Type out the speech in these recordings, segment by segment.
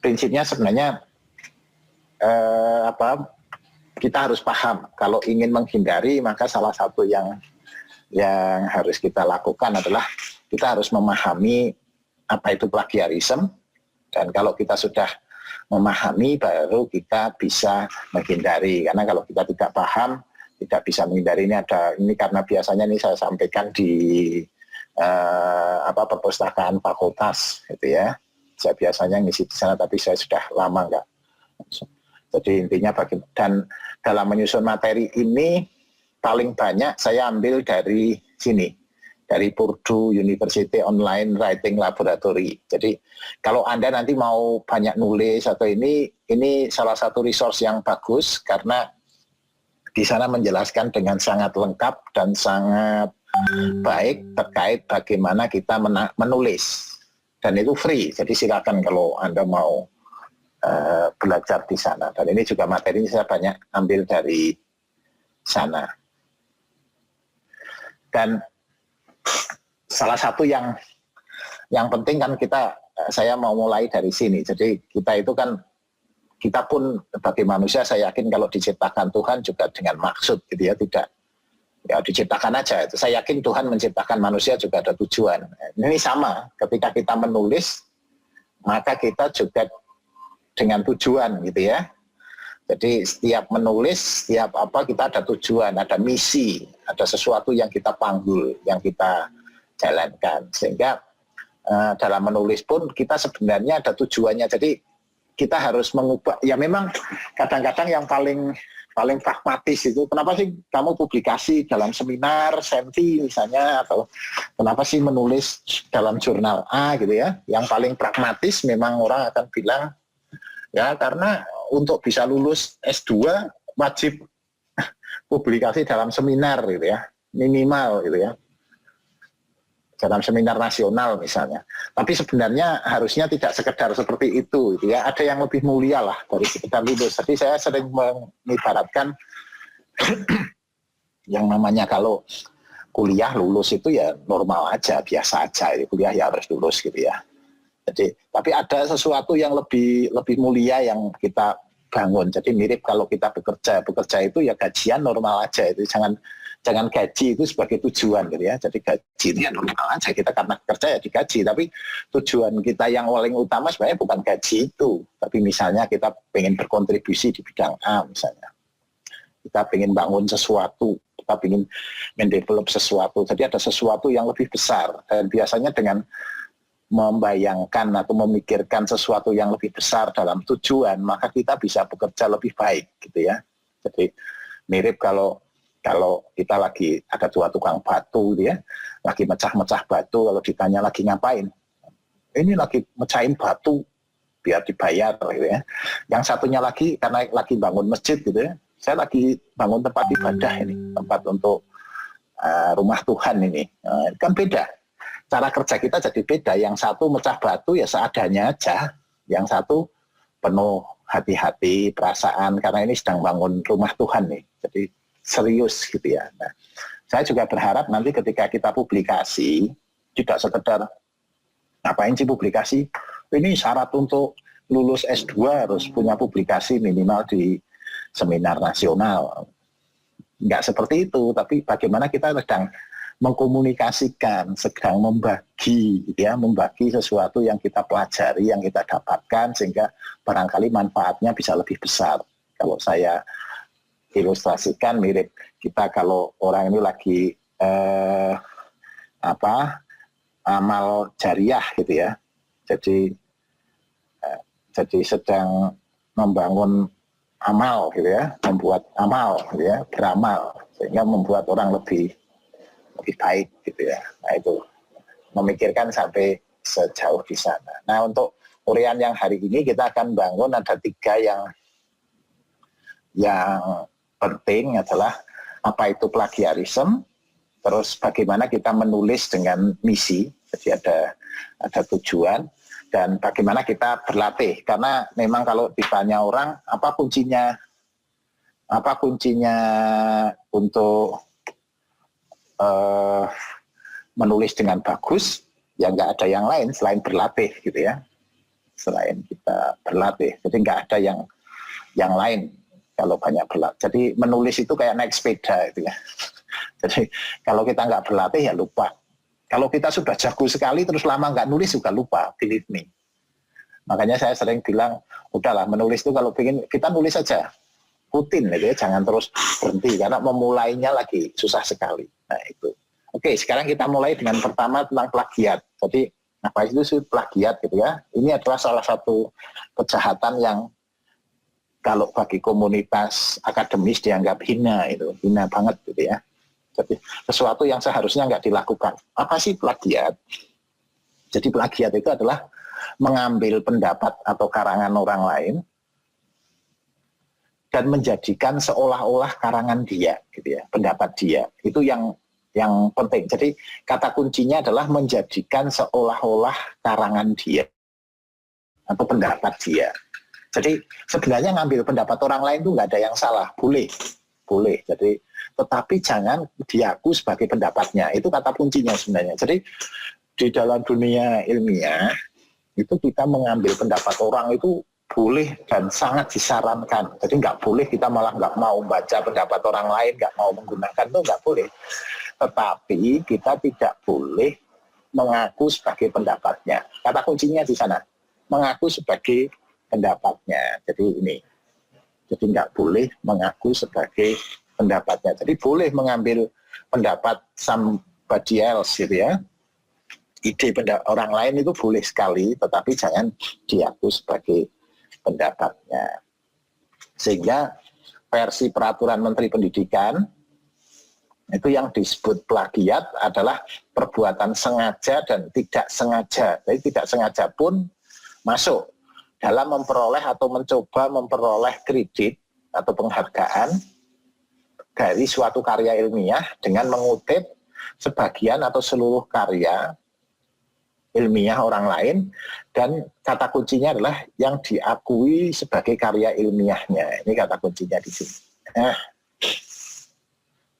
prinsipnya sebenarnya kita harus paham kalau ingin menghindari, maka salah satu yang harus kita lakukan adalah kita harus memahami apa itu plagiarisme, dan kalau kita sudah memahami baru kita bisa menghindari. Karena kalau kita tidak paham, tidak bisa menghindari. Ini karena biasanya ini saya sampaikan di perpustakaan fakultas gitu ya. Saya biasanya ngisi di sana, tapi saya sudah lama enggak. Jadi intinya dan dalam menyusun materi ini paling banyak saya ambil dari sini, dari Purdue University Online Writing Laboratory. Jadi kalau Anda nanti mau banyak nulis atau ini salah satu resource yang bagus karena di sana menjelaskan dengan sangat lengkap dan sangat baik terkait bagaimana kita menulis, dan itu free. Jadi silakan kalau Anda mau belajar di sana. Dan ini juga materinya saya banyak ambil dari sana. Dan salah satu yang penting kan saya mau mulai dari sini. Jadi kita pun sebagai manusia, saya yakin kalau diciptakan Tuhan juga dengan maksud gitu ya, tidak ya diciptakan aja. Saya yakin Tuhan menciptakan manusia juga ada tujuan. Ini sama, ketika kita menulis maka kita juga dengan tujuan gitu ya. Jadi setiap menulis, setiap kita ada tujuan, ada misi, ada sesuatu yang kita panggul, yang kita jalankan. Sehingga dalam menulis pun kita sebenarnya ada tujuannya. Jadi kita harus mengubah. Ya memang kadang-kadang yang paling pragmatis itu, kenapa sih kamu publikasi dalam seminar Senti misalnya, atau kenapa sih menulis dalam jurnal A gitu ya. Yang paling pragmatis memang orang akan bilang, ya karena untuk bisa lulus S2 wajib publikasi dalam seminar gitu ya, minimal gitu ya, dalam seminar nasional misalnya. Tapi sebenarnya harusnya tidak sekedar seperti itu gitu ya, ada yang lebih mulia lah dari sekedar lulus. Jadi saya sering mengibaratkan yang namanya kalau kuliah lulus itu ya normal aja, biasa aja, kuliah ya harus lulus gitu ya. Jadi, tapi ada sesuatu yang lebih mulia yang kita bangun. Jadi mirip kalau kita bekerja itu ya gajian normal aja, itu jangan gaji itu sebagai tujuan gitu ya. Jadi gaji itu ya normal aja, kita karena kerja ya digaji, tapi tujuan kita yang paling utama sebenarnya bukan gaji itu, tapi misalnya kita pengen berkontribusi di bidang A misalnya. Kita pengen bangun sesuatu, kita pengen mendevelop sesuatu. Jadi ada sesuatu yang lebih besar, dan biasanya dengan membayangkan atau memikirkan sesuatu yang lebih besar dalam tujuan, maka kita bisa bekerja lebih baik gitu ya. Jadi mirip kalau kita lagi ada dua tukang batu gitu ya, lagi mecah-mecah batu, kalau ditanya lagi ngapain, ini lagi mecahin batu biar dibayar gitu ya. Yang satunya lagi karena lagi bangun masjid gitu ya, saya lagi bangun tempat ibadah ini, tempat untuk rumah Tuhan ini, kan beda. Cara kerja kita jadi beda. Yang satu mecah batu ya seadanya aja, yang satu penuh hati-hati, perasaan, karena ini sedang bangun rumah Tuhan nih, jadi serius gitu ya. Nah, saya juga berharap nanti ketika kita publikasi, tidak sekedar ngapain sih publikasi, ini syarat untuk lulus S2 harus punya publikasi minimal di seminar nasional. Enggak seperti itu, tapi bagaimana kita sedang mengkomunikasikan, sedang membagi sesuatu yang kita pelajari, yang kita dapatkan, sehingga barangkali manfaatnya bisa lebih besar. Kalau saya ilustrasikan mirip kita kalau orang ini lagi amal jariah gitu ya. Jadi sedang membangun amal gitu ya, membuat amal gitu ya, beramal sehingga membuat orang lebih baik gitu ya. Nah itu memikirkan sampai sejauh di sana. Nah untuk uraian yang hari ini kita akan bangun ada 3 yang penting adalah apa itu plagiarisme, terus bagaimana kita menulis dengan misi, jadi ada tujuan, dan bagaimana kita berlatih. Karena memang kalau ditanya orang apa kuncinya untuk menulis dengan bagus, ya nggak ada yang lain selain berlatih gitu ya. selain kita berlatih. Jadi nggak ada yang lain kalau banyak berlatih. Jadi menulis itu kayak naik sepeda gitu ya. Jadi kalau kita nggak berlatih ya lupa. Kalau kita sudah jago sekali terus lama nggak nulis juga lupa, believe me. Makanya saya sering bilang, udahlah menulis itu kalau ingin kita nulis saja, rutin gitu ya, jangan terus berhenti karena memulainya lagi susah sekali. Nah itu. Oke, sekarang kita mulai dengan pertama tentang plagiat. Jadi apa itu sih plagiat gitu ya? Ini adalah salah satu kejahatan yang kalau bagi komunitas akademis dianggap hina, itu hina banget gitu ya. Jadi sesuatu yang seharusnya nggak dilakukan. Apa sih plagiat? Jadi plagiat itu adalah mengambil pendapat atau karangan orang lain dan menjadikan seolah-olah karangan dia, gitu ya, pendapat dia. Itu yang penting. Jadi kata kuncinya adalah menjadikan seolah-olah karangan dia atau pendapat dia. Jadi sebenarnya ngambil pendapat orang lain itu nggak ada yang salah, boleh. Jadi tetapi jangan diaku sebagai pendapatnya. Itu kata kuncinya sebenarnya. Jadi di dalam dunia ilmiah itu kita mengambil pendapat orang itu boleh dan sangat disarankan. Jadi nggak boleh kita malah nggak mau baca pendapat orang lain, nggak mau menggunakan itu nggak boleh. Tetapi kita tidak boleh mengaku sebagai pendapatnya. Kata kuncinya di sana, mengaku sebagai pendapatnya. Jadi ini. Jadi nggak boleh mengaku sebagai pendapatnya. Jadi boleh mengambil pendapat somebody else gitu ya. Ide orang lain itu boleh sekali, tetapi jangan diaku sebagai pendapatnya. Sehingga versi peraturan Menteri Pendidikan itu yang disebut plagiat adalah perbuatan sengaja dan tidak sengaja. Jadi tidak sengaja pun masuk dalam memperoleh atau mencoba memperoleh kredit atau penghargaan dari suatu karya ilmiah dengan mengutip sebagian atau seluruh karya ilmiah orang lain, dan kata kuncinya adalah yang diakui sebagai karya ilmiahnya. Ini kata kuncinya di sini. Nah,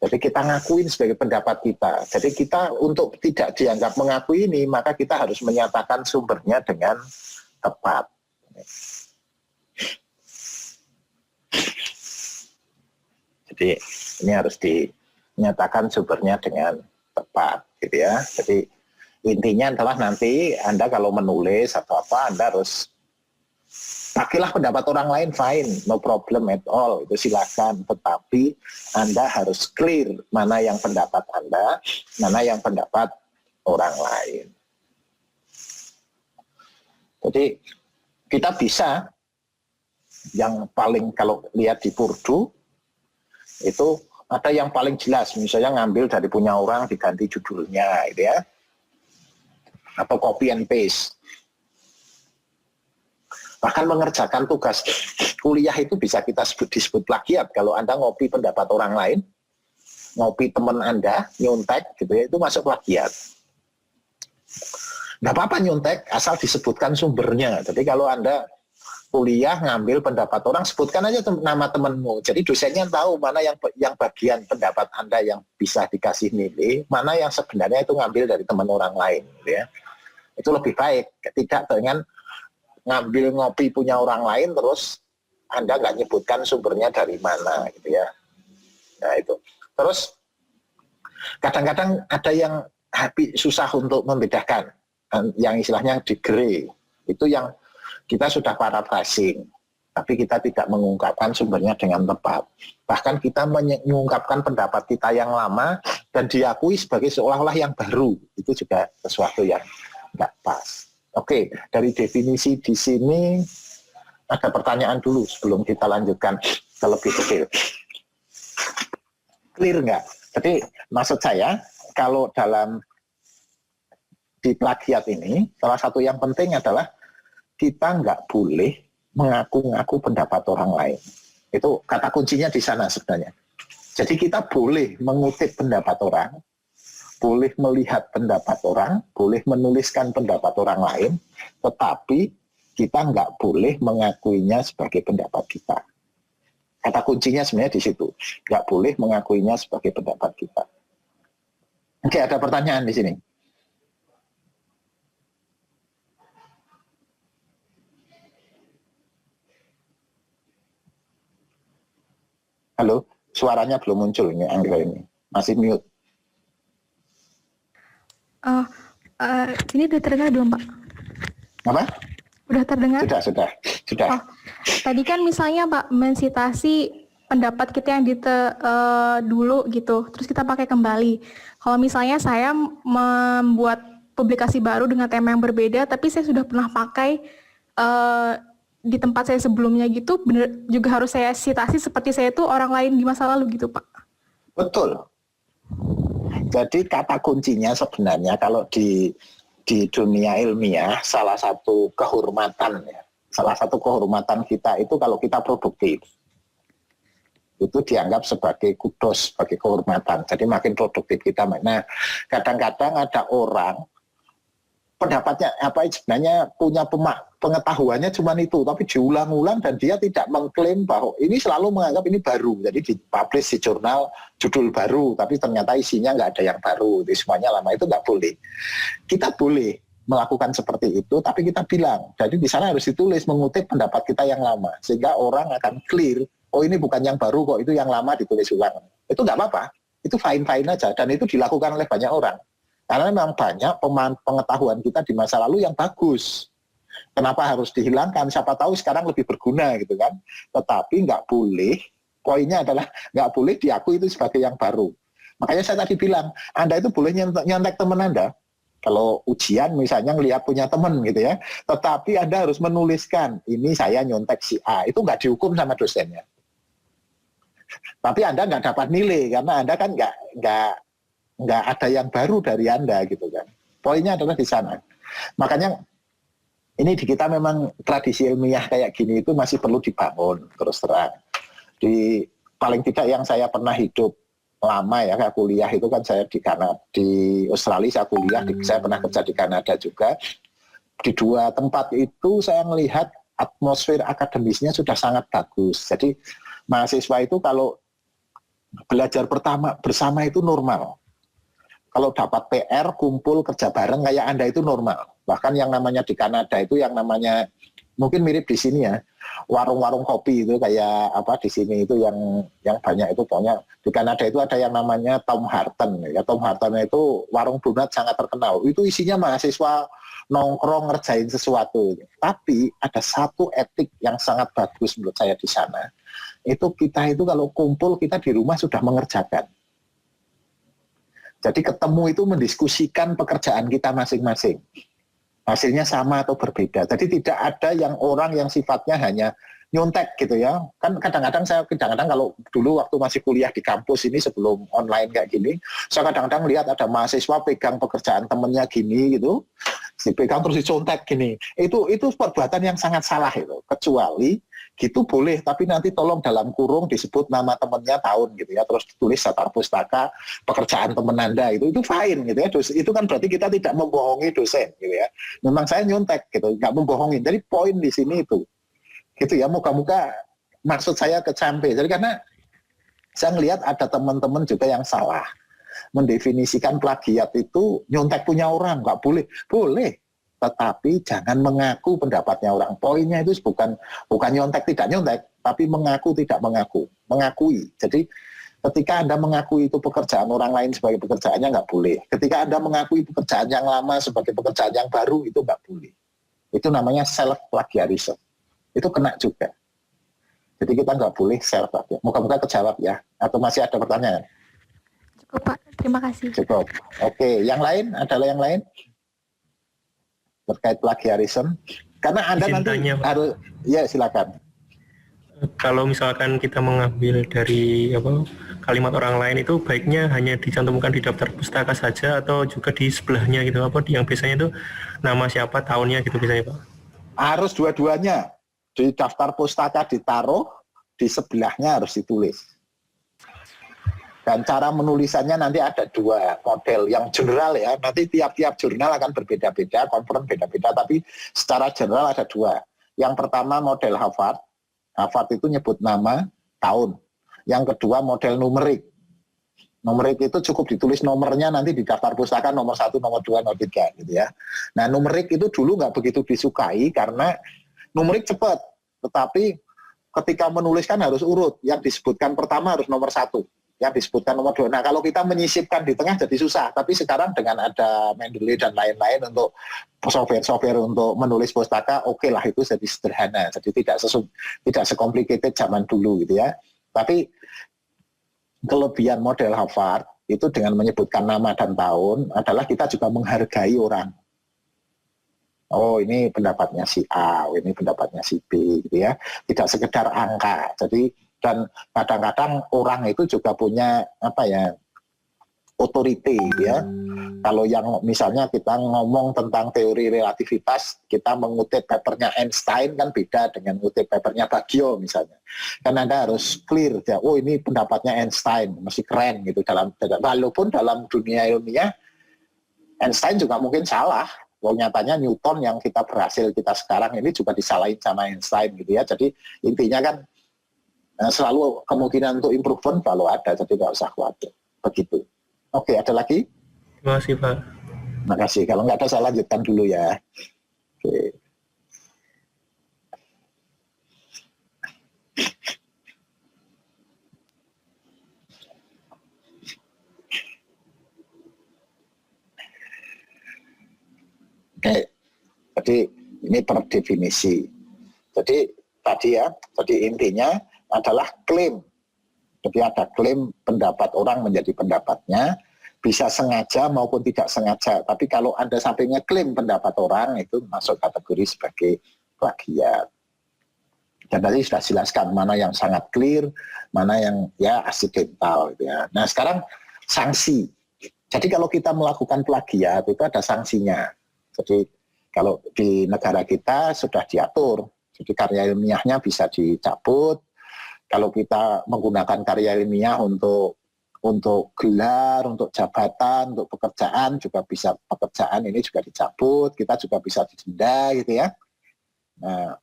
jadi kita ngakuin sebagai pendapat kita. Jadi kita untuk tidak dianggap mengakui ini, maka kita harus menyatakan sumbernya dengan tepat. Jadi ini harus dinyatakan sumbernya dengan tepat, gitu ya. Jadi intinya adalah nanti Anda kalau menulis atau apa, Anda harus pakailah pendapat orang lain, fine, no problem at all, itu silakan. Tetapi Anda harus clear mana yang pendapat Anda, mana yang pendapat orang lain. Jadi kita bisa, yang paling kalau lihat di Purdu, itu ada yang paling jelas, misalnya ngambil dari punya orang diganti judulnya, gitu ya, atau copy and paste. Bahkan mengerjakan tugas kuliah itu bisa kita disebut plagiat. Kalau Anda ngopi pendapat orang lain, ngopi teman Anda, nyontek, gitu ya, itu masuk plagiat. Nggak apa-apa nyontek, asal disebutkan sumbernya. Jadi kalau Anda kuliah ngambil pendapat orang, sebutkan aja nama temanmu. Jadi dosennya tahu mana yang bagian pendapat Anda yang bisa dikasih nilai, mana yang sebenarnya itu ngambil dari teman orang lain. Gitu ya. Itu lebih baik, tidak dengan ngambil ngopi punya orang lain terus Anda nggak nyebutkan sumbernya dari mana, gitu ya. Nah itu. Terus kadang-kadang ada yang susah untuk membedakan, yang istilahnya degree, itu yang kita sudah paraphrasing, tapi kita tidak mengungkapkan sumbernya dengan tepat. Bahkan kita mengungkapkan pendapat kita yang lama dan diakui sebagai seolah-olah yang baru. Itu juga sesuatu yang nggak pas. Oke, dari definisi di sini ada pertanyaan dulu sebelum kita lanjutkan ke lebih detail. Clear nggak? Jadi maksud saya, kalau dalam di plagiat ini, salah satu yang penting adalah kita nggak boleh mengaku-ngaku pendapat orang lain. Itu kata kuncinya di sana sebenarnya. Jadi kita boleh mengutip pendapat orang, boleh melihat pendapat orang, boleh menuliskan pendapat orang lain, tetapi kita nggak boleh mengakuinya sebagai pendapat kita. Kata kuncinya sebenarnya di situ. Nggak boleh mengakuinya sebagai pendapat kita. Oke, ada pertanyaan di sini. Halo, suaranya belum muncul ini Anggra ini. Masih mute. Oh, ini udah terdengar belum, Pak? Apa? Udah terdengar? Sudah. Oh, tadi kan misalnya Pak mensitasi pendapat kita yang dulu gitu, terus kita pakai kembali. Kalau misalnya saya membuat publikasi baru dengan tema yang berbeda, tapi saya sudah pernah pakai di tempat saya sebelumnya gitu, bener juga harus saya citasi seperti saya itu orang lain di masa lalu gitu, Pak. Betul. Jadi kata kuncinya sebenarnya kalau di dunia ilmiah salah satu kehormatan kita itu kalau kita produktif itu dianggap sebagai kudos, sebagai kehormatan. Jadi makin produktif kita. Nah, kadang-kadang ada orang pendapatnya sebenarnya punya pengetahuannya cuma itu, tapi diulang-ulang dan dia tidak mengklaim bahwa ini, selalu menganggap ini baru. Jadi dipublish di jurnal judul baru, tapi ternyata isinya nggak ada yang baru, itu semuanya lama. Itu nggak boleh. Kita boleh melakukan seperti itu, tapi kita bilang, jadi di sana harus ditulis mengutip pendapat kita yang lama, sehingga orang akan clear, oh ini bukan yang baru kok, itu yang lama ditulis ulang. Itu nggak apa-apa, itu fine-fine aja, dan itu dilakukan oleh banyak orang. Karena memang banyak pengetahuan kita di masa lalu yang bagus. Kenapa harus dihilangkan? Siapa tahu sekarang lebih berguna gitu kan. Tetapi nggak boleh, poinnya adalah nggak boleh diakui itu sebagai yang baru. Makanya saya tadi bilang, Anda itu boleh nyontek teman Anda. Kalau ujian misalnya ngelihat punya teman gitu ya. Tetapi Anda harus menuliskan, ini saya nyontek si A. Itu nggak dihukum sama dosennya. Tapi Anda nggak dapat nilai, karena Anda kan nggak ada yang baru dari Anda gitu kan. Poinnya adalah di sana. Makanya ini di kita memang tradisi ilmiah kayak gini itu masih perlu dibangun terus terang. Di paling tidak yang saya pernah hidup lama ya, kayak kuliah itu kan saya di Australia saya kuliah, saya pernah kerja di Kanada juga. Di dua tempat itu saya melihat atmosfer akademisnya sudah sangat bagus. Jadi mahasiswa itu kalau belajar bersama itu normal. Kalau dapat PR, kumpul, kerja bareng kayak Anda itu normal. Bahkan yang namanya di Kanada itu yang namanya, mungkin mirip di sini ya, warung-warung kopi itu kayak apa di sini itu yang banyak itu, pokoknya di Kanada itu ada yang namanya Tom Hortons. Ya, Tom Hortons itu warung donat sangat terkenal. Itu isinya mahasiswa nongkrong ngerjain sesuatu. Tapi ada satu etik yang sangat bagus menurut saya di sana. Itu kita itu kalau kumpul, kita di rumah sudah mengerjakan. Jadi ketemu itu mendiskusikan pekerjaan kita masing-masing. Hasilnya sama atau berbeda. Jadi tidak ada yang orang yang sifatnya hanya nyontek gitu ya. Kan kadang-kadang kalau dulu waktu masih kuliah di kampus ini sebelum online kayak gini, saya kadang-kadang lihat ada mahasiswa pegang pekerjaan temennya gini gitu, dipegang terus dicontek gini. Itu perbuatan yang sangat salah itu. Kecuali gitu boleh, tapi nanti tolong dalam kurung disebut nama temennya tahun gitu ya, terus ditulis Satar Pustaka pekerjaan temen Anda, itu fine gitu ya. Itu kan berarti kita tidak membohongi dosen gitu ya. Memang saya nyontek gitu, nggak membohongi. Jadi poin di sini itu gitu ya, moga-moga maksud saya kecampe. Jadi karena saya ngelihat ada teman-teman juga yang salah mendefinisikan plagiat itu nyontek punya orang, nggak boleh. Boleh, tetapi jangan mengaku pendapatnya orang. Poinnya itu bukan nyontek tidak nyontek, tapi mengaku tidak mengaku, mengakui. Jadi ketika Anda mengakui itu pekerjaan orang lain sebagai pekerjaannya nggak boleh. Ketika Anda mengakui pekerjaan yang lama sebagai pekerjaan yang baru, itu nggak boleh. Itu namanya self plagiarism. Itu kena juga. Jadi kita nggak boleh self plagiarism. Moga-moga kejawab ya. Atau masih ada pertanyaan? Cukup Pak, terima kasih. Cukup. Oke, yang lain? Adalah yang lain? Terkait plagiarisme, karena Anda nanti harus, ya silakan. Kalau misalkan kita mengambil dari kalimat orang lain itu baiknya hanya dicantumkan di daftar pustaka saja atau juga di sebelahnya gitu, yang biasanya itu nama siapa, tahunnya gitu biasanya Pak? Harus dua-duanya. Di daftar pustaka ditaruh, di sebelahnya harus ditulis. Dan cara menulisannya nanti ada dua model, yang general ya, nanti tiap-tiap jurnal akan berbeda-beda, konferen beda-beda, tapi secara general ada dua. Yang pertama model Harvard itu nyebut nama, tahun. Yang kedua model numerik. Numerik itu cukup ditulis nomornya nanti di daftar pustaka, nomor 1, nomor 2, nomor 3 gitu ya. Nah numerik itu dulu nggak begitu disukai karena numerik cepat, tetapi ketika menuliskan harus urut, yang disebutkan pertama harus nomor 1, yang disebutkan nomor 2. Nah kalau kita menyisipkan di tengah jadi susah, tapi sekarang dengan ada Mendeley dan lain-lain untuk software untuk menulis pustaka, oke lah itu jadi sederhana, jadi tidak sekomplikated zaman dulu gitu ya. Tapi kelebihan model Harvard itu dengan menyebutkan nama dan tahun adalah kita juga menghargai orang. Oh ini pendapatnya si A, oh, ini pendapatnya si B gitu ya. Tidak sekedar angka. Jadi dan kadang-kadang orang itu juga punya otoriti gitu ya. Kalau yang misalnya kita ngomong tentang teori relativitas, kita mengutip papernya Einstein kan beda dengan mengutip papernya Baggio misalnya. Kan Anda harus clear ya, oh ini pendapatnya Einstein, masih keren gitu walaupun dalam dunia ilmiah Einstein juga mungkin salah. Nyatanya Newton yang kita sekarang ini juga disalahin sama Einstein gitu ya. Jadi intinya kan selalu kemungkinan untuk improvement kalau ada, jadi nggak usah khawatir. Begitu. Oke, ada lagi? Terima kasih Pak. Terima kasih. Kalau nggak ada saya lanjutkan dulu ya. Oke. Oke, jadi ini per definisi. Jadi intinya adalah klaim. Jadi ada klaim pendapat orang menjadi pendapatnya, bisa sengaja maupun tidak sengaja. Tapi kalau Anda sampai ngeklaim pendapat orang, itu masuk kategori sebagai plagiat. Dan tadi sudah jelaskan mana yang sangat clear, mana yang ya aksidental. Gitu ya. Nah sekarang sanksi. Jadi kalau kita melakukan plagiat itu ada sanksinya. Jadi kalau di negara kita sudah diatur, jadi karya ilmiahnya bisa dicabut. Kalau kita menggunakan karya ilmiah untuk gelar, untuk jabatan, untuk pekerjaan juga bisa, pekerjaan ini juga dicabut, kita juga bisa didenda gitu ya. Nah,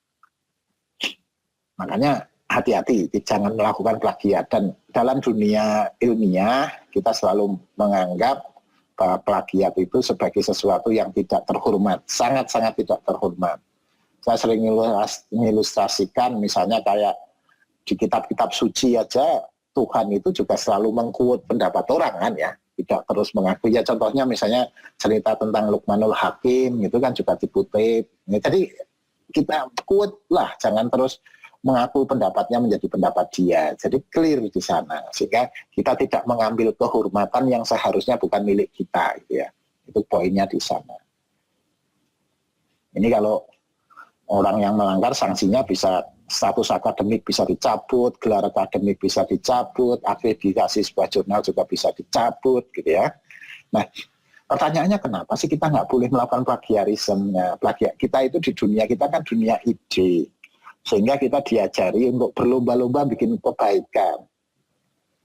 makanya hati-hati, jangan melakukan plagiat. Dan dalam dunia ilmiah kita selalu menganggap bahwa plagiat itu sebagai sesuatu yang tidak terhormat, sangat-sangat tidak terhormat. Saya sering mengilustrasikan misalnya kayak di kitab-kitab suci aja, Tuhan itu juga selalu mengquote pendapat orang kan ya, tidak terus mengakui. Ya contohnya misalnya cerita tentang Luqmanul Hakim itu kan juga dikutip. Jadi kita quote lah, jangan terus mengaku pendapatnya menjadi pendapat dia. Jadi clear di sana, sehingga kita tidak mengambil kehormatan yang seharusnya bukan milik kita gitu ya. Itu poinnya di sana. Ini kalau orang yang melanggar, sanksinya bisa status akademik bisa dicabut, gelar akademik bisa dicabut, akreditasi sebuah jurnal juga bisa dicabut gitu ya. Nah, pertanyaannya kenapa sih kita nggak boleh melakukan plagiarisme? Plagiat kita itu di dunia kita kan dunia ide, sehingga kita diajari untuk berlomba-lomba bikin kebaikan.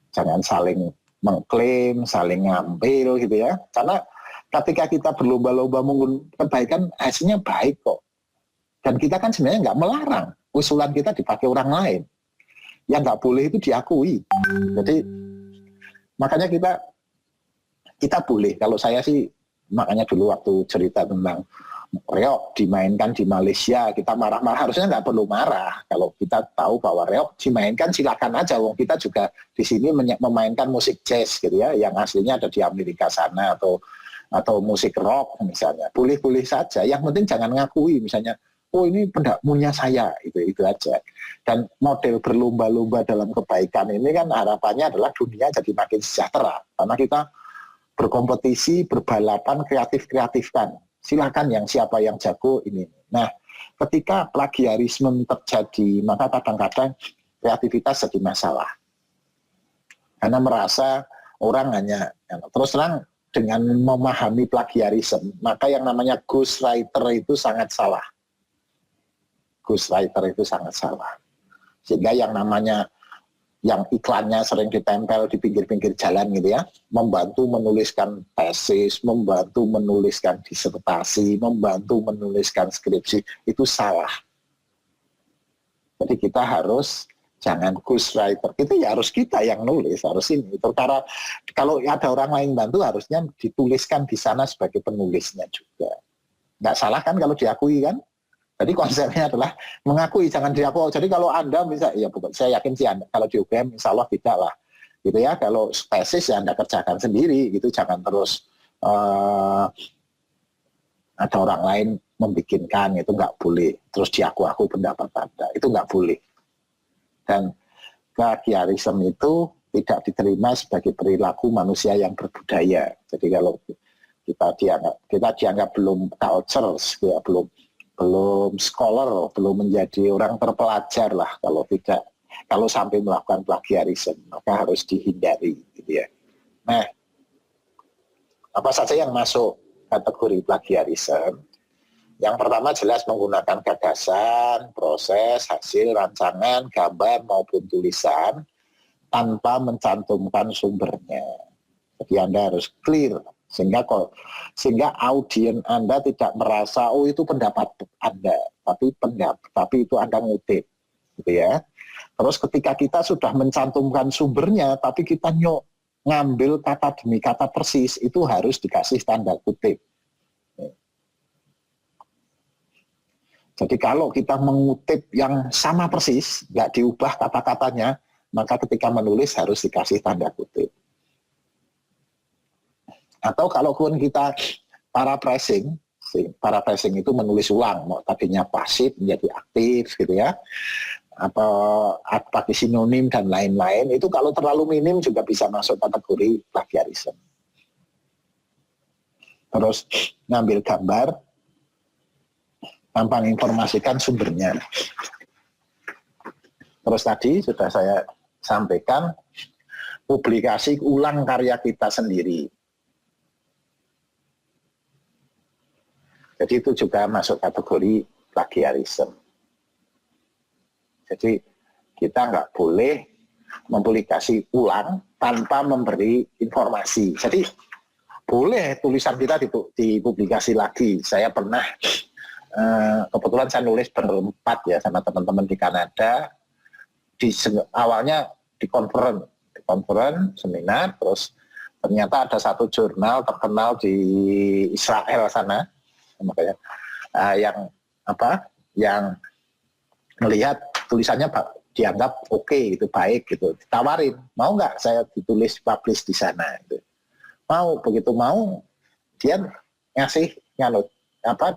Jangan saling mengklaim, saling ngambil gitu ya. Karena ketika kita berlomba-lomba menggunakan kebaikan, hasilnya baik kok. Dan kita kan sebenarnya nggak melarang usulan kita dipakai orang lain. Yang nggak boleh itu diakui. Jadi makanya kita boleh. Kalau saya sih, makanya dulu waktu cerita tentang reok dimainkan di Malaysia, kita marah-marah, harusnya nggak perlu marah. Kalau kita tahu bahwa reok dimainkan, silakan aja. Wong kita juga di sini memainkan musik jazz gitu ya, yang aslinya ada di Amerika sana, atau musik rock misalnya. Boleh-boleh saja. Yang penting jangan ngakui misalnya, oh ini punya saya, itu aja. Dan model berlomba-lomba dalam kebaikan ini kan harapannya adalah dunia jadi makin sejahtera. Karena kita berkompetisi, berbalapan, kreatif-kreatifkan. Silakan siapa yang jago ini. Nah, ketika plagiarisme terjadi, maka kadang-kadang kreativitas jadi masalah. Karena merasa orang hanya, terus terang dengan memahami plagiarisme, maka yang namanya ghostwriter itu sangat salah. Ghostwriter itu sangat salah. Sehingga yang namanya, yang iklannya sering ditempel di pinggir-pinggir jalan gitu ya, membantu menuliskan tesis, membantu menuliskan disertasi, membantu menuliskan skripsi, itu salah. Jadi kita harus jangan ghostwriter, itu ya harus kita yang nulis, harus ini. Karena kalau ada orang lain bantu, harusnya dituliskan di sana sebagai penulisnya juga. Nggak salah kan kalau diakui kan? Jadi konsepnya adalah mengakui, jangan diaku. Jadi kalau Anda bisa, ya bukan, saya yakin sih Anda, kalau di UGM insya Allah tidak lah. Gitu ya, kalau spesies ya Anda kerjakan sendiri, gitu, jangan terus ada orang lain membikinkan, itu nggak boleh. Terus diaku-aku pendapat Anda, itu nggak boleh. Dan plagiarisme itu tidak diterima sebagai perilaku manusia yang berbudaya. Jadi kalau kita dianggap belum cultures, ya, belum scholar, belum menjadi orang terpelajar lah kalau sampai melakukan plagiarisme, maka harus dihindari, gitu ya. Nah, apa saja yang masuk kategori plagiarisme? Yang pertama jelas menggunakan gagasan, proses, hasil, rancangan, gambar maupun tulisan tanpa mencantumkan sumbernya. Jadi Anda harus clear sehingga audiens Anda tidak merasa oh itu pendapat Anda, tapi itu Anda ngutip, gitu ya. Terus ketika kita sudah mencantumkan sumbernya, tapi kita ngambil kata demi kata persis, itu harus dikasih tanda kutip. Jadi kalau kita mengutip yang sama persis, nggak diubah kata-katanya, maka ketika menulis harus dikasih tanda kutip. Atau kalaupun kita paraphrasing itu menulis ulang, tadinya pasif menjadi aktif, gitu ya, atau pakai sinonim dan lain-lain, itu kalau terlalu minim juga bisa masuk kategori plagiarisme. Terus ngambil gambar tanpa menginformasikan sumbernya. Terus tadi sudah saya sampaikan, publikasi ulang karya kita sendiri. Jadi itu juga masuk kategori plagiarisme. Jadi kita nggak boleh mempublikasi ulang tanpa memberi informasi. Jadi boleh tulisan kita dipublikasi lagi. Saya pernah, kebetulan saya nulis berempat ya sama teman-teman di Kanada. Awalnya di conference, seminar, terus ternyata ada satu jurnal terkenal di Israel sana, makanya yang melihat tulisannya dianggap oke, itu baik gitu, ditawarin mau nggak saya ditulis publish di sana gitu. Mau, begitu mau dia ngasih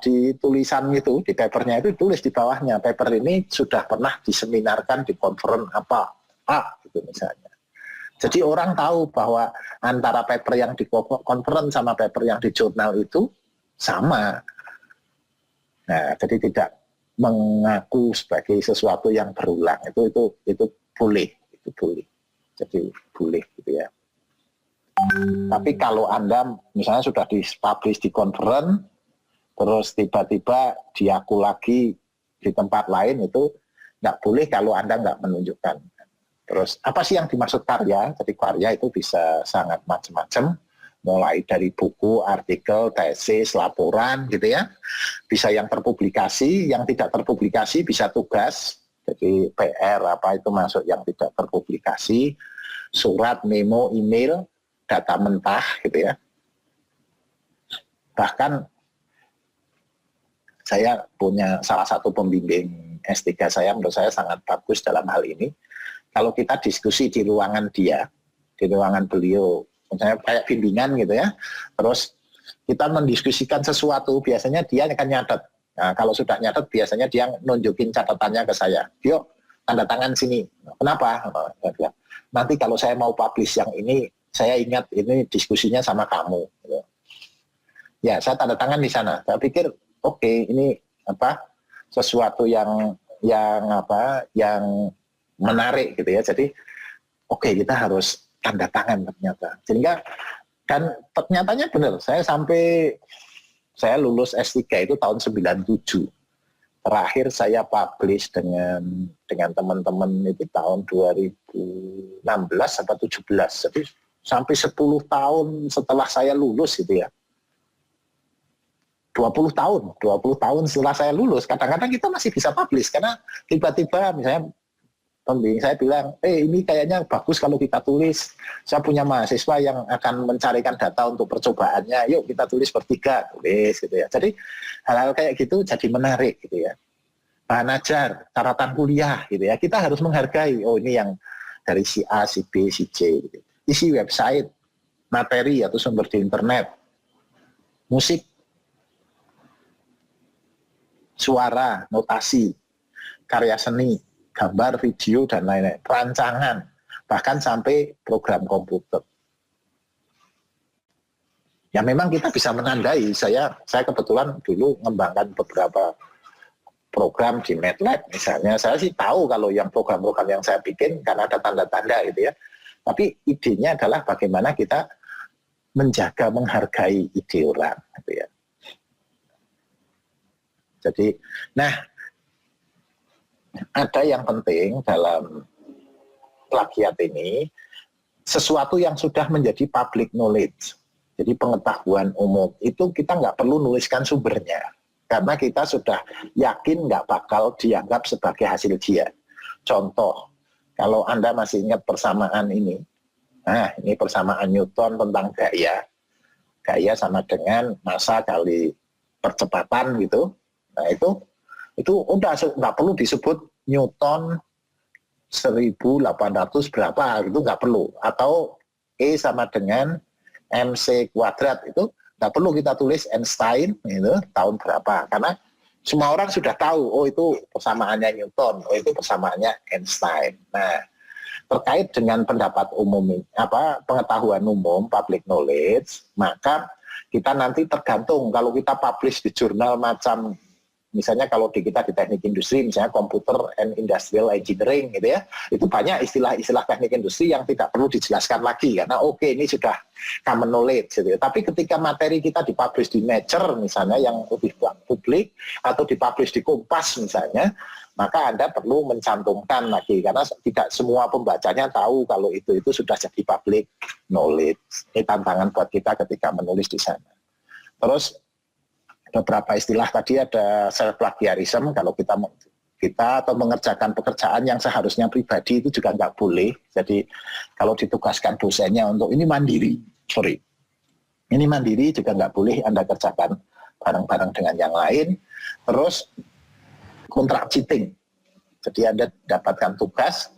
di tulisan itu, di papernya itu tulis di bawahnya, paper ini sudah pernah diseminarkan di conference apa gitu misalnya. Jadi orang tahu bahwa antara paper yang di conference sama paper yang di jurnal itu sama. Nah, jadi tidak mengaku sebagai sesuatu yang berulang, itu boleh, jadi boleh gitu ya. Tapi kalau Anda misalnya sudah dipublish di conference, terus tiba-tiba diaku lagi di tempat lain, itu nggak boleh kalau Anda nggak menunjukkan. Terus apa sih yang dimaksud karya? Jadi karya itu bisa sangat macam-macam, mulai dari buku, artikel, tesis, laporan gitu ya. Bisa yang terpublikasi, yang tidak terpublikasi bisa tugas. Jadi PR itu masuk yang tidak terpublikasi, surat, memo, email, data mentah gitu ya. Bahkan saya punya salah satu pembimbing S3 saya, menurut saya sangat bagus dalam hal ini. Kalau kita diskusi di ruangan dia, di ruangan beliau, misalnya kayak bimbingan gitu ya, terus kita mendiskusikan sesuatu, biasanya dia akan nyatet. Nah, kalau sudah nyatet, biasanya dia nunjukin catatannya ke saya. Yuk, tanda tangan sini. Kenapa? Nanti kalau saya mau publish yang ini, saya ingat ini diskusinya sama kamu. Ya, saya tanda tangan di sana. Saya pikir, oke, ini sesuatu yang menarik gitu ya. Jadi, oke, kita harus tanda tangan ternyata. Sehingga kan ternyatanya benar. Saya lulus S3 itu tahun 97. Terakhir saya publish dengan teman-teman itu tahun 2016 atau 17. Jadi sampai 10 tahun setelah saya lulus gitu ya. 20 tahun setelah saya lulus, kadang-kadang kita masih bisa publish karena tiba-tiba misalnya pembimbing saya bilang, ini kayaknya bagus kalau kita tulis. Saya punya mahasiswa yang akan mencarikan data untuk percobaannya. Yuk kita tulis bertiga, tulis gitu ya. Jadi hal-hal kayak gitu jadi menarik gitu ya. bahan ajar, catatan kuliah gitu ya. Kita harus menghargai, oh ini yang dari si A, si B, si C. Gitu. Isi website, materi atau sumber di internet, musik, suara, notasi, karya seni, gambar, video, dan lain-lain, rancangan, bahkan sampai program komputer. Ya memang kita bisa menandai. Saya kebetulan dulu mengembangkan beberapa program di MATLAB misalnya. Saya sih tahu kalau yang program-program yang saya bikin karena ada tanda-tanda gitu ya. Tapi idenya adalah bagaimana kita menjaga, menghargai ide orang gitu ya. Jadi, nah ada yang penting dalam plagiat ini, sesuatu yang sudah menjadi public knowledge. Jadi pengetahuan umum itu kita nggak perlu nuliskan sumbernya karena kita sudah yakin nggak bakal dianggap sebagai hasil dia. Contoh, kalau Anda masih ingat persamaan ini, nah ini persamaan Newton tentang gaya. Gaya sama dengan massa kali percepatan gitu. Nah itu udah nggak perlu disebut Newton 1800 berapa gitu, nggak perlu. Atau E sama dengan MC kuadrat itu nggak perlu kita tulis Einstein itu tahun berapa karena semua orang sudah tahu oh itu persamaannya Newton, oh itu persamaannya Einstein. Nah terkait dengan pendapat umum pengetahuan umum public knowledge, maka kita nanti tergantung kalau kita publish di jurnal macam misalnya kalau kita di teknik industri misalnya Computer and Industrial Engineering gitu ya, itu banyak istilah-istilah teknik industri yang tidak perlu dijelaskan lagi karena oke, ini sudah common knowledge gitu ya. Tapi ketika materi kita dipublish di Nature misalnya yang lebih publik atau dipublish di Kompas misalnya, maka Anda perlu mencantumkan lagi karena tidak semua pembacanya tahu kalau itu sudah jadi public knowledge. Ini tantangan buat kita ketika menulis di sana. Terus beberapa istilah tadi ada self plagiarism, kalau kita atau mengerjakan pekerjaan yang seharusnya pribadi itu juga nggak boleh. Jadi kalau ditugaskan dosennya untuk ini mandiri juga nggak boleh Anda kerjakan bareng-bareng dengan yang lain. Terus kontrak cheating, jadi Anda dapatkan tugas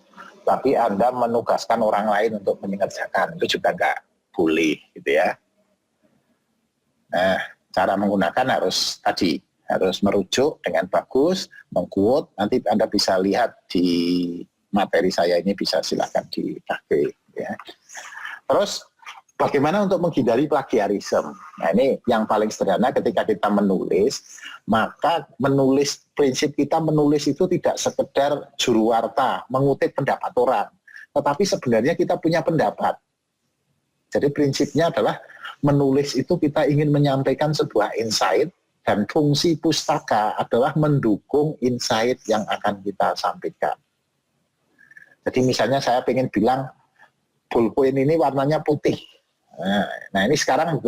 tapi Anda menugaskan orang lain untuk mengerjakan, itu juga nggak boleh gitu ya. Nah cara menggunakan harus merujuk dengan bagus, meng-quote, nanti Anda bisa lihat di materi saya ini, bisa silakan dipakai ya. Terus bagaimana untuk menghindari plagiarisme? Nah ini yang paling sederhana ketika kita menulis, maka prinsip kita menulis itu tidak sekedar juruwarta, mengutip pendapat orang, tetapi sebenarnya kita punya pendapat. Jadi prinsipnya adalah menulis itu kita ingin menyampaikan sebuah insight dan fungsi pustaka adalah mendukung insight yang akan kita sampaikan. Jadi misalnya saya ingin bilang ballpoint ini warnanya putih. Nah ini sekarang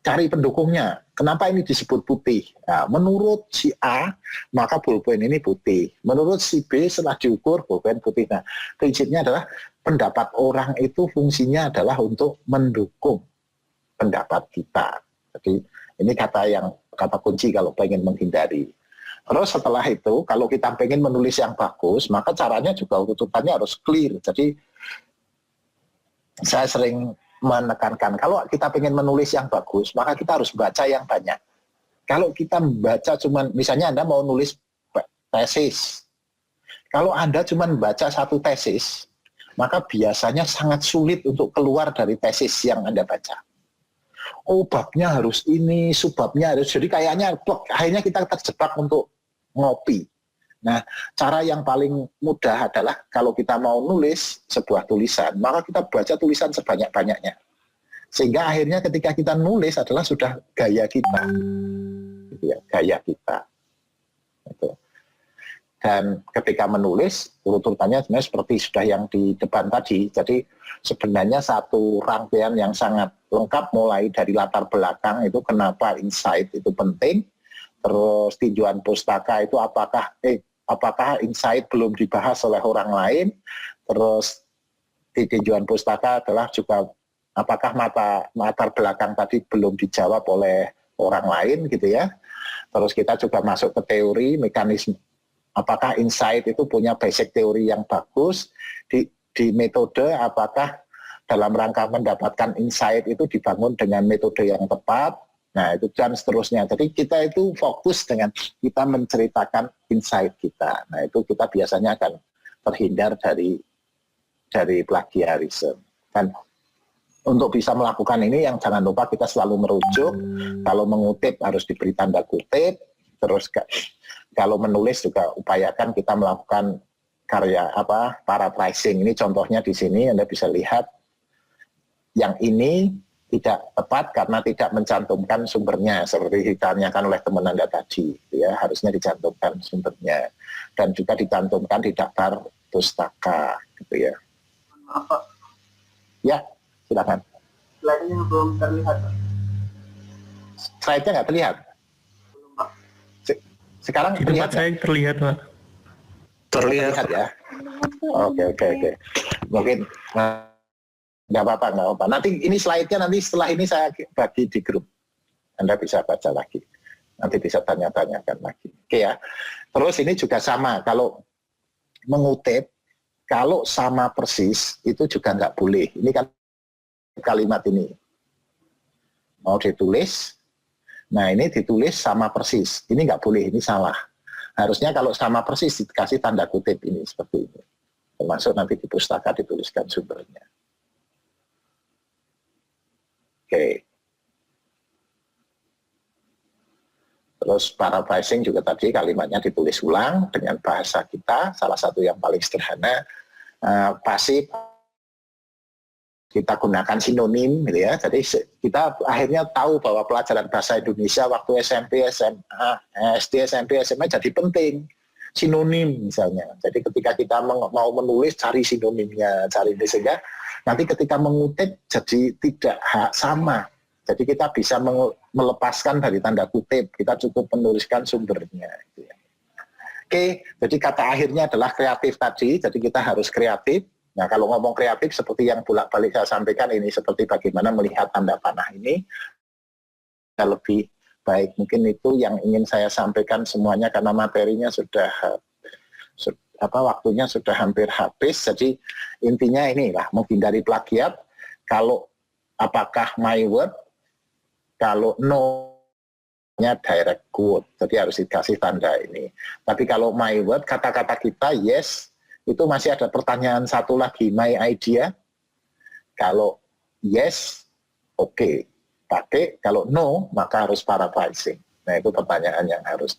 cari pendukungnya. Kenapa ini disebut putih? Nah, menurut si A maka ballpoint ini putih. Menurut si B setelah diukur ballpoint putih. Nah prinsipnya adalah pendapat orang itu fungsinya adalah untuk mendukung pendapat kita. Jadi ini kata kunci kalau pengen menghindari. Terus setelah itu kalau kita pengen menulis yang bagus, maka caranya juga urutannya harus clear. Jadi saya sering menekankan kalau kita pengen menulis yang bagus, maka kita harus baca yang banyak. Kalau kita baca cuman misalnya Anda mau nulis tesis. Kalau Anda cuman baca satu tesis, maka biasanya sangat sulit untuk keluar dari tesis yang Anda baca. Oh babnya harus ini, subbabnya harus, jadi kayaknya akhirnya kita terjebak untuk ngopi. Nah cara yang paling mudah adalah kalau kita mau nulis sebuah tulisan, maka kita baca tulisan sebanyak-banyaknya. Sehingga akhirnya ketika kita nulis adalah sudah gaya kita. Gitu ya, gaya kita. Gitu. Dan ketika menulis, urut-urutannya sebenarnya seperti sudah yang di depan tadi. Jadi sebenarnya satu rangkaian yang sangat lengkap mulai dari latar belakang itu kenapa insight itu penting. Terus tinjauan pustaka itu apakah insight belum dibahas oleh orang lain. Terus di tinjauan pustaka adalah juga apakah latar belakang tadi belum dijawab oleh orang lain gitu ya. Terus kita juga masuk ke teori mekanisme Apakah insight itu punya basic teori yang bagus, di metode apakah dalam rangka mendapatkan insight itu dibangun dengan metode yang tepat. Nah itu dan seterusnya. Jadi kita itu fokus dengan kita menceritakan insight kita. Nah itu kita biasanya akan terhindar dari plagiarisme. Dan untuk bisa melakukan ini yang jangan lupa kita selalu merujuk. Kalau mengutip harus diberi tanda kutip. Terus kalau menulis juga upayakan kita melakukan karya paraphrasing. Ini contohnya di sini Anda bisa lihat yang ini tidak tepat karena tidak mencantumkan sumbernya seperti ditanyakan oleh teman Anda tadi, ya harusnya dicantumkan sumbernya dan juga dicantumkan di daftar pustaka, gitu ya. Ya, silakan. Slide-nya belum terlihat. Slide-nya nggak terlihat. Sekarang di tempat saya terlihat, Pak. Terlihat ya. Oke. Mungkin nggak apa-apa. Nanti ini slide-nya nanti setelah ini saya bagi di grup. Anda bisa baca lagi. Nanti bisa tanya-tanyakan lagi. Oke ya. Terus ini juga sama. Kalau mengutip, kalau sama persis, itu juga nggak boleh. Ini kan kalimat ini. Mau ditulis, nah ini ditulis sama persis. Ini nggak boleh, ini salah. Harusnya kalau sama persis dikasih tanda kutip ini, seperti ini. Termasuk nanti di pustaka dituliskan sumbernya. Oke. Terus paraphrasing juga tadi kalimatnya ditulis ulang dengan bahasa kita, salah satu yang paling sederhana, pasif kita gunakan sinonim, gitu ya. Jadi kita akhirnya tahu bahwa pelajaran bahasa Indonesia waktu SMP, SMA, SD, SMP, SMA jadi penting. Sinonim misalnya. Jadi ketika kita mau menulis cari sinonimnya, cari ini sehingga nanti ketika mengutip jadi tidak sama. Jadi kita bisa melepaskan dari tanda kutip, kita cukup menuliskan sumbernya. Gitu ya. Oke, jadi kata akhirnya adalah kreatif tadi, jadi kita harus kreatif. Nah kalau ngomong kreatif seperti yang bolak-balik saya sampaikan ini, seperti bagaimana melihat tanda panah ini, lebih baik. Mungkin itu yang ingin saya sampaikan semuanya karena materinya waktunya sudah hampir habis. Jadi intinya inilah, menghindari plagiat. Kalau apakah my word, kalau no-nya direct quote. Jadi harus dikasih tanda ini. Tapi kalau my word, kata-kata kita yes, itu masih ada pertanyaan satu lagi, my idea. Kalau yes, oke. Pakai, kalau no, maka harus paraphrasing. Nah itu pertanyaan yang harus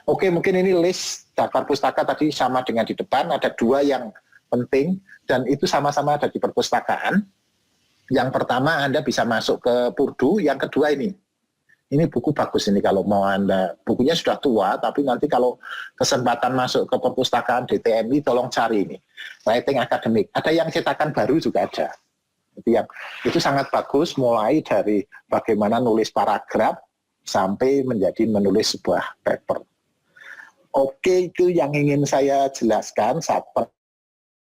Oke, mungkin ini list daftar pustaka tadi sama dengan di depan, ada dua yang penting, dan itu sama-sama ada di perpustakaan. Yang pertama Anda bisa masuk ke Purdu, yang kedua ini buku bagus ini kalau mau Anda, bukunya sudah tua, tapi nanti kalau kesempatan masuk ke perpustakaan DTMI, tolong cari ini, Writing Academic. Ada yang cetakan baru juga ada. Itu sangat bagus, mulai dari bagaimana nulis paragraf sampai menjadi menulis sebuah paper. Oke, itu yang ingin saya jelaskan saat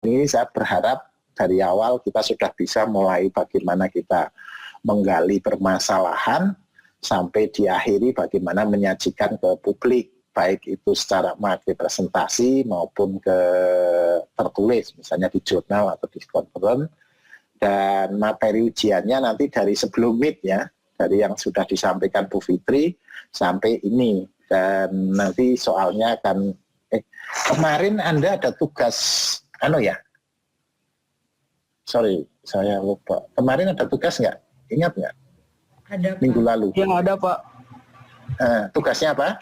ini. Saya berharap dari awal kita sudah bisa mulai bagaimana kita menggali permasalahan sampai diakhiri bagaimana menyajikan ke publik, baik itu secara materi presentasi maupun ke tertulis, misalnya di jurnal atau di conference. Dan materi ujiannya nanti dari sebelum meet ya, dari yang sudah disampaikan Bu Fitri sampai ini. Dan nanti soalnya akan kemarin Anda ada tugas sorry saya lupa, kemarin ada tugas nggak? Ingat nggak? Ada, Pak. Minggu lalu. Ya ada, Pak. Tugasnya apa?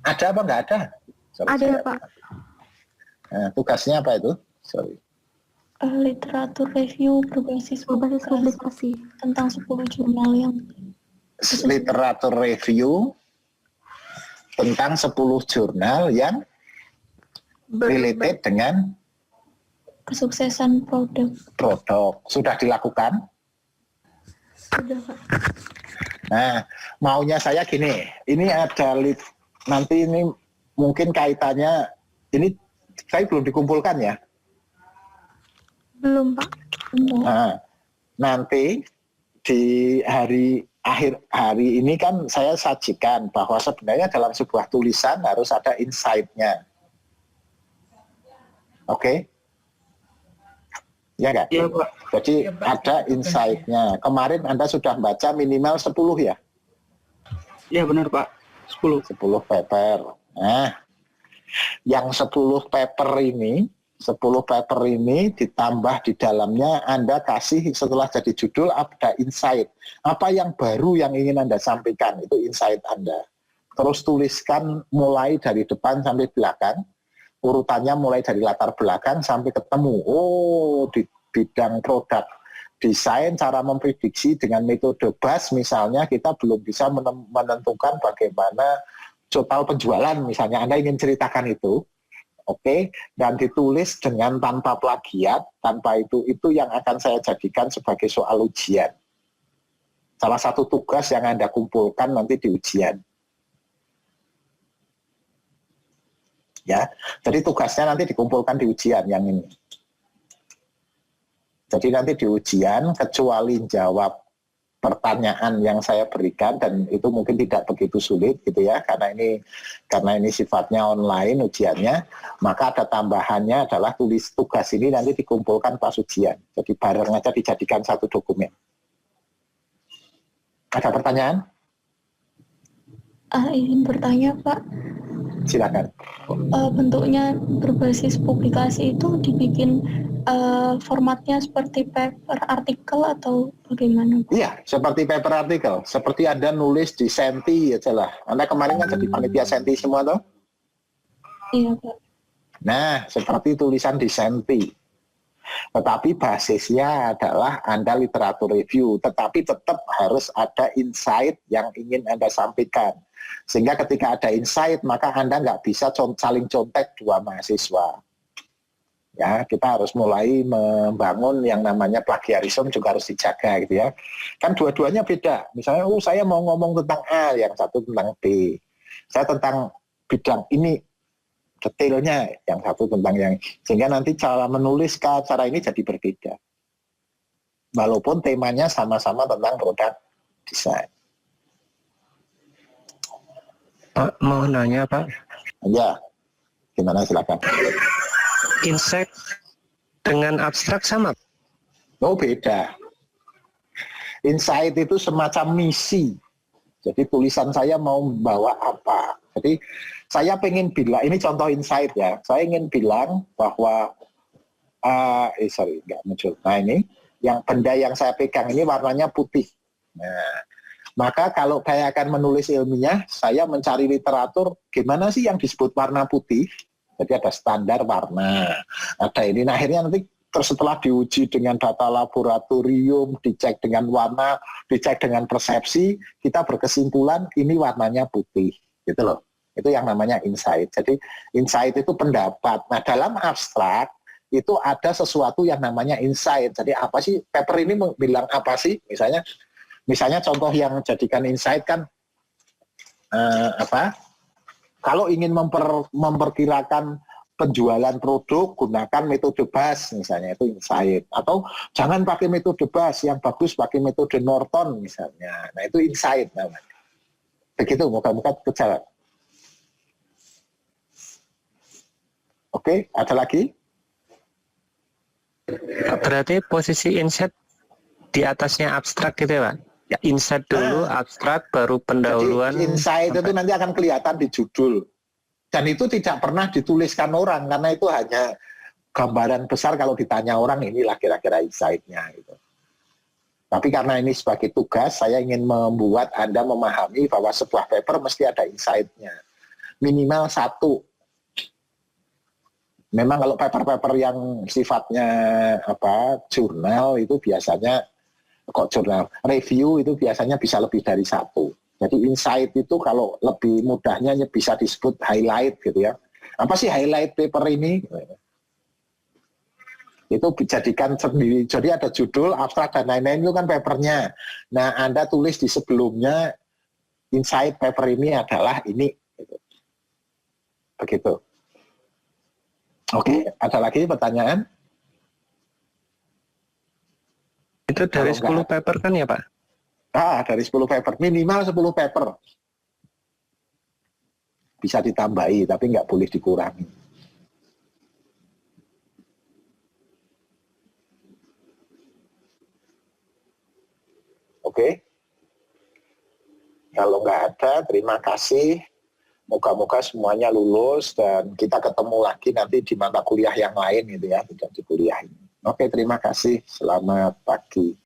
Ada apa nggak ada? Sorry, Ada Pak. Tugasnya apa itu? Sorry. Literatur review berbasis publikasi tentang 10 jurnal yang literatur review tentang 10 jurnal yang related dengan kesuksesan produk. Sudah dilakukan? Sudah Pak. Nah, maunya saya gini, ini ada nanti ini mungkin kaitannya, ini saya belum dikumpulkan ya? Belum Pak. Nah, nanti di hari akhir hari ini kan saya sajikan bahwa sebenarnya dalam sebuah tulisan harus ada insight-nya. Oke? Ya nggak? Iya, Pak. Jadi Ya, Pak. ada insight-nya. Kemarin Anda sudah baca minimal 10 ya? Iya benar Pak. 10. 10 paper. Nah, yang 10 paper ini ditambah di dalamnya Anda kasih setelah jadi judul ada insight. Apa yang baru yang ingin Anda sampaikan, itu insight Anda. Terus tuliskan mulai dari depan sampai belakang, urutannya mulai dari latar belakang sampai ketemu. Oh, di bidang produk desain, cara memprediksi dengan metode BAS misalnya, kita belum bisa menentukan bagaimana total penjualan misalnya. Anda ingin ceritakan itu. Oke, dan ditulis dengan tanpa plagiat, tanpa itu yang akan saya jadikan sebagai soal ujian. Salah satu tugas yang Anda kumpulkan nanti di ujian. Ya, jadi tugasnya nanti dikumpulkan di ujian yang ini. Jadi nanti di ujian, kecuali jawab pertanyaan yang saya berikan, dan itu mungkin tidak begitu sulit gitu ya, karena ini sifatnya online ujiannya, maka ada tambahannya adalah tugas ini nanti dikumpulkan pas ujian. Jadi bareng aja dijadikan satu dokumen. Ada pertanyaan? Ingin bertanya Pak, Silakan. bentuknya berbasis publikasi itu dibikin formatnya seperti paper artikel atau bagaimana Pak? Iya, seperti paper artikel, seperti Anda nulis di Senti aja lah. Anda kemarin kan jadi panitia Senti semua toh? Iya Pak. Nah, seperti tulisan di Senti. Tetapi basisnya adalah Anda literatur review, tetapi tetap harus ada insight yang ingin Anda sampaikan. Sehingga ketika ada insight, maka Anda nggak bisa saling contek dua mahasiswa. Ya, kita harus mulai membangun yang namanya plagiarisme juga harus dijaga gitu ya. Kan dua-duanya beda. Misalnya, saya mau ngomong tentang A, yang satu tentang B. Saya tentang bidang ini detailnya, yang satu tentang yang, sehingga nanti cara menulis cara ini jadi berbeda. Walaupun temanya sama-sama tentang produk desain. Pak, mau nanya Pak. Ya, gimana silakan. Insight dengan abstrak sama? Oh beda. Insight itu semacam misi. Jadi tulisan saya mau membawa apa. Jadi saya pengen bilang, ini contoh insight ya. Saya ingin bilang bahwa, nggak muncul. Nah ini, yang benda yang saya pegang ini warnanya putih. Nah, maka kalau saya akan menulis ilmiah, saya mencari literatur, gimana sih yang disebut warna putih? Jadi ada standar warna, ada ini. Nah akhirnya nanti setelah diuji dengan data laboratorium, dicek dengan warna, dicek dengan persepsi, kita berkesimpulan ini warnanya putih, gitu loh. Itu yang namanya insight. Jadi insight itu pendapat. Nah dalam abstrak itu ada sesuatu yang namanya insight. Jadi apa sih paper ini bilang apa sih? Misalnya contoh yang jadikan insight kan kalau ingin memperkirakan penjualan produk, gunakan metode BAS misalnya, itu insight. Atau jangan pakai metode BAS, yang bagus pakai metode Norton misalnya. Nah itu insight namanya. Begitu, moga-moga kejawab. Oke, ada lagi? Berarti posisi insight di atasnya abstrak gitu ya Pak? Ya, insight dulu, abstrak, baru pendahuluan. Jadi insight itu nanti akan kelihatan di judul. Dan itu tidak pernah dituliskan orang, karena itu hanya gambaran besar kalau ditanya orang, inilah kira-kira insight-nya. Gitu. Tapi karena ini sebagai tugas, saya ingin membuat Anda memahami bahwa sebuah paper mesti ada insight-nya. Minimal 1. Memang kalau paper-paper yang sifatnya jurnal itu biasanya, jurnal review itu biasanya bisa lebih dari 1. Jadi insight itu kalau lebih mudahnya bisa disebut highlight gitu ya. Apa sih highlight paper ini? Itu dijadikan sendiri. Jadi ada judul, abstrak, dan lain-lain itu kan papernya. Nah Anda tulis di sebelumnya, insight paper ini adalah ini. Begitu. Oke, ada lagi pertanyaan? Itu dari 10 paper kan ya Pak? Dari 10 paper, minimal 10 paper. Bisa ditambahi, tapi nggak boleh dikurangi. Oke? Kalau nggak ada, terima kasih. Moga-moga semuanya lulus dan kita ketemu lagi nanti di mata kuliah yang lain gitu ya, tidak di kuliah ini. Oke, terima kasih. Selamat pagi.